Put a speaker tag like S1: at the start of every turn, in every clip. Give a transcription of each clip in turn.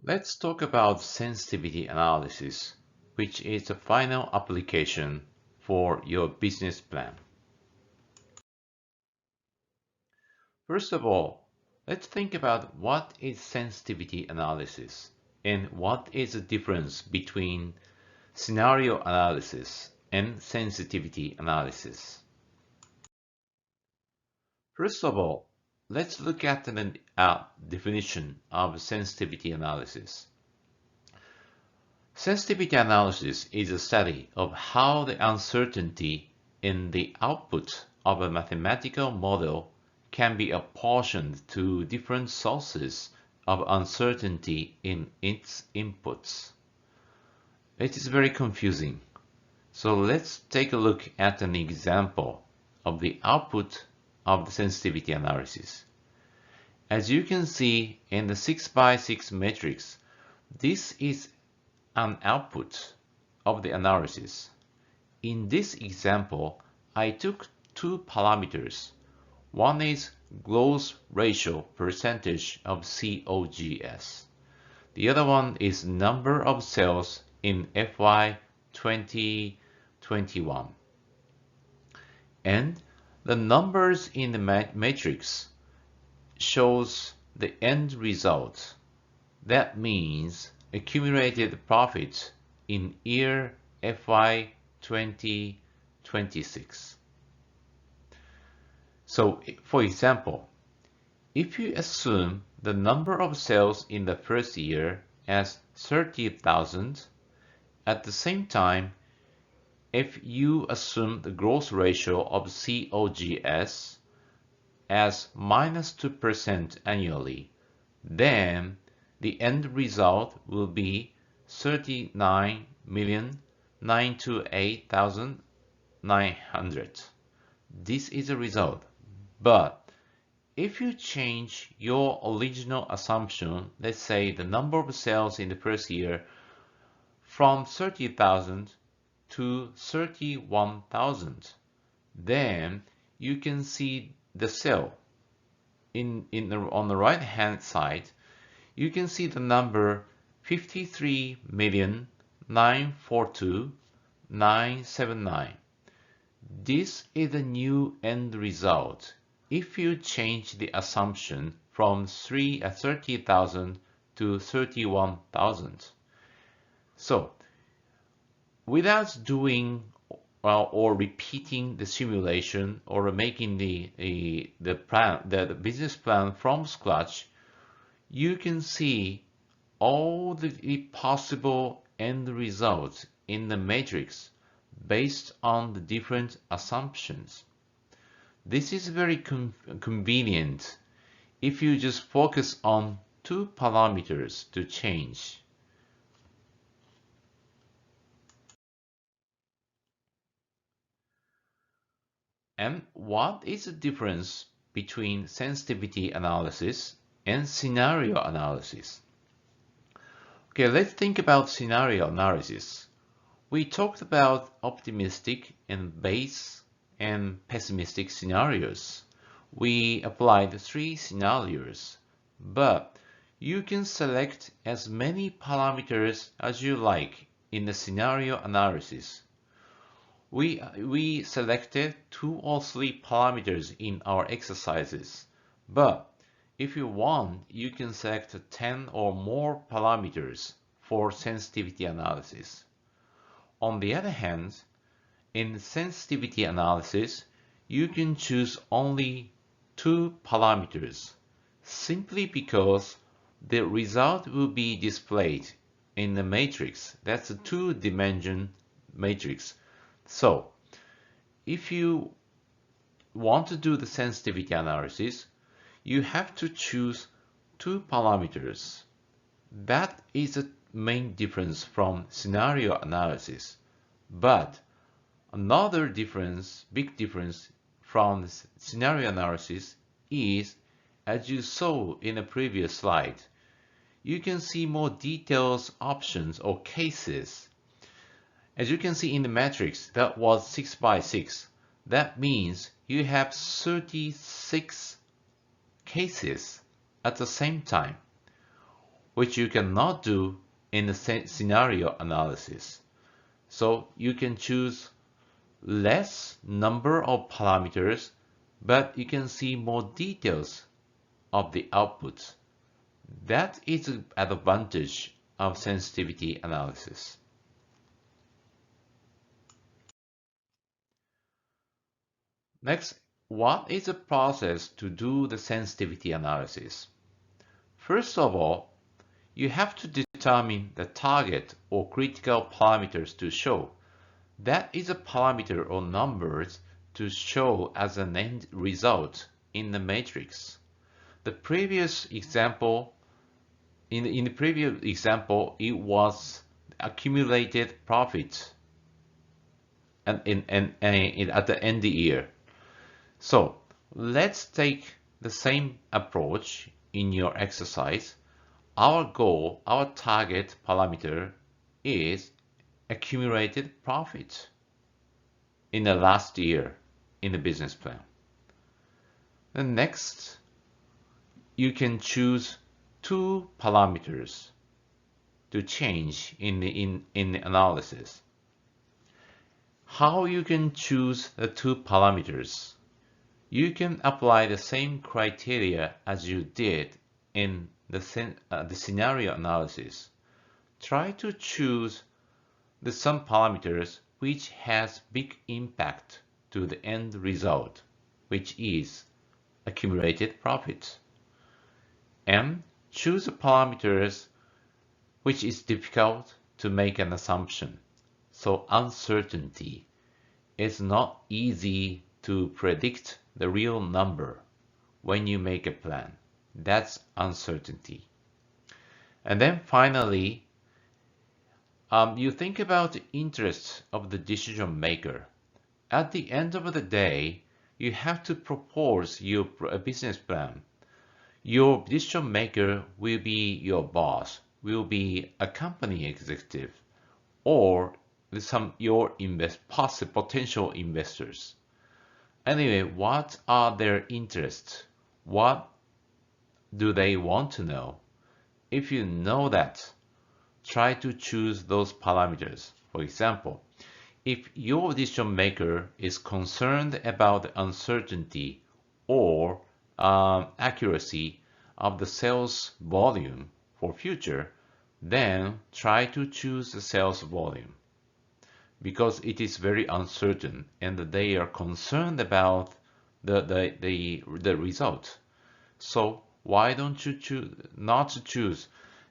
S1: Let's talk about sensitivity analysis, which is the final application for your business plan. First of all, let's think about what is sensitivity analysis and what is the difference between scenario analysis and sensitivity analysis. First of all, let's look at the definition of sensitivity analysis. Sensitivity analysis is a study of how the uncertainty in the output of a mathematical model can be apportioned to different sources of uncertainty in its inputs. It is very confusing. So let's take a look at an example of the output of the sensitivity analysis. As you can see in the 6x6 matrix, this is an output of the analysis. In this example, I took two parameters. One is growth ratio percentage of COGS. The other one is number of sales in FY 2021. And the numbers in the matrix shows the end result. That means accumulated profit in year FY 2026. So, for example, if you assume the number of sales in the first year as 30,000, at the same time, if you assume the growth ratio of COGS as -2% annually, then the end result will be 39,928,900. This is a result. But if you change your original assumption, let's say the number of sales in the first year from 30,000 to 31,000, then you can see the cell on the right hand side. You can see the number 53,942,979. This is the new end result if you change the assumption from 30,000 to 31,000. So, without doing or repeating the simulation or making the business plan from scratch, you can see all the possible end results in the matrix based on the different assumptions. This is very convenient if you just focus on two parameters to change. And what is the difference between sensitivity analysis and scenario analysis? Okay, let's think about scenario analysis. We talked about optimistic and base and pessimistic scenarios. We applied 3 scenarios, but you can select as many parameters as you like in the scenario analysis. We selected 2 or 3 parameters in our exercises, but if you want, you can select 10 or more parameters for sensitivity analysis. On the other hand, in sensitivity analysis, you can choose only 2 parameters, simply because the result will be displayed in the matrix. That's a 2-dimension matrix. So, if you want to do the sensitivity analysis, you have to choose 2 parameters. That is the main difference from scenario analysis. But another difference, big difference from scenario analysis is, as you saw in the previous slide, you can see more details, options, or cases. As you can see in the matrix, that was 6x6. That means you have 36 cases at the same time. which you cannot do in the scenario analysis. So you can choose less number of parameters, but you can see more details of the output. That is an advantage of sensitivity analysis. Next, what is the process to do the sensitivity analysis? First of all, you have to determine the target or critical parameters to show. That is a parameter or numbers to show as an end result in the matrix. The previous example, in the previous example, it was accumulated profit at the end of the year. So let's take the same approach in your exercise. Our goal, our target parameter is accumulated profit in the last year in the business plan. Then next, you can choose two parameters to change in the analysis. How you can choose the two parameters? You can apply the same criteria as you did in the scenario analysis. Try to choose some parameters which has big impact to the end result, which is accumulated profit. And choose the parameters which is difficult to make an assumption. So uncertainty is not easy to predict the real number when you make a plan. That's uncertainty. And then finally, you think about the interests of the decision maker. At the end of the day, you have to propose your business plan. Your decision maker will be your boss, will be a company executive, or your potential investors. Anyway, what are their interests? What do they want to know? If you know that, try to choose those parameters. For example, if your decision maker is concerned about the uncertainty or accuracy of the sales volume for future, then try to choose the sales volume, because it is very uncertain and they are concerned about the result. So why don't you not choose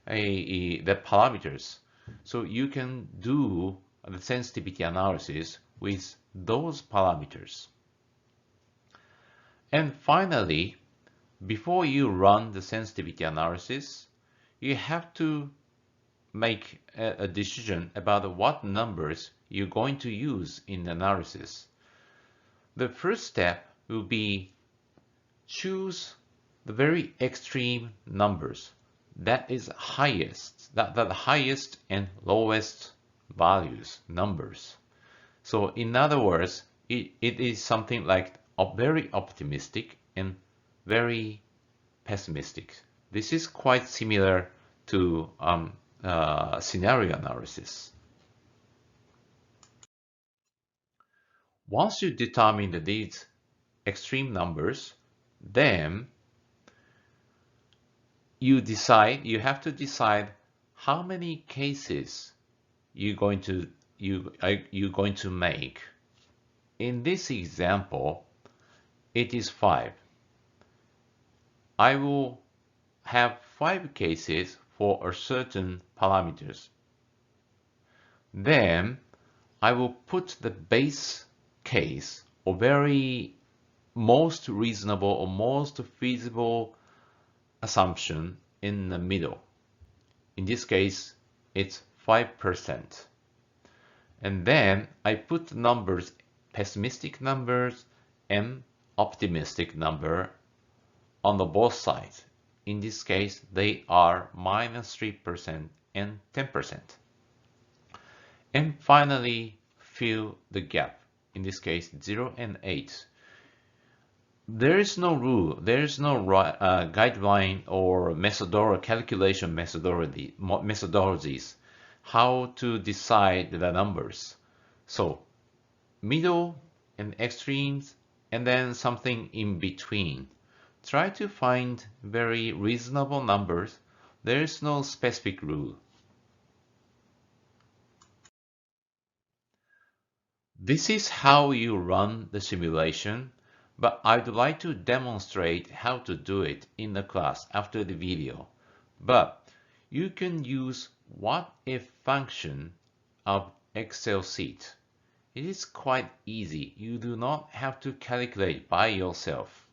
S1: the parameters? So you can do the sensitivity analysis with those parameters. And finally, before you run the sensitivity analysis, you have to make a decision about what numbers you're going to use in the analysis. The first step will be choose the very extreme numbers. That is highest, the highest and lowest values, numbers. So in other words, it is something like very optimistic and very pessimistic. This is quite similar to scenario analysis. Once you determine these extreme numbers, then you have to decide how many cases you're going to make. In this example, it is 5. I will have 5 cases for a certain parameters. Then I will put the base case or very most reasonable or most feasible assumption in the middle. In this case, it's 5%. And then I put numbers, pessimistic numbers and optimistic number on the both sides. In this case, they are -3% and 10%. And finally, fill the gap. In this case, 0 and 8. There is no rule, there is no guideline or calculation methodologies how to decide the numbers. So middle and extremes and then something in between. Try to find very reasonable numbers. There is no specific rule. This is how you run the simulation, but I'd like to demonstrate how to do it in the class after the video. But you can use what if function of Excel sheet. It is quite easy. You do not have to calculate by yourself.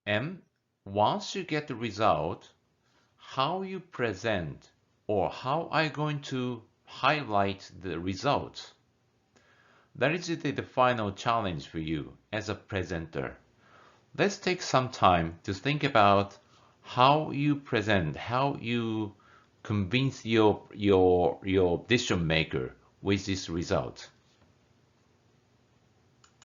S1: And once you get the result, how you present or how are you going to highlight the result? That is the final challenge for you as a presenter. Let's take some time to think about how you present, how you convince your decision maker with this result.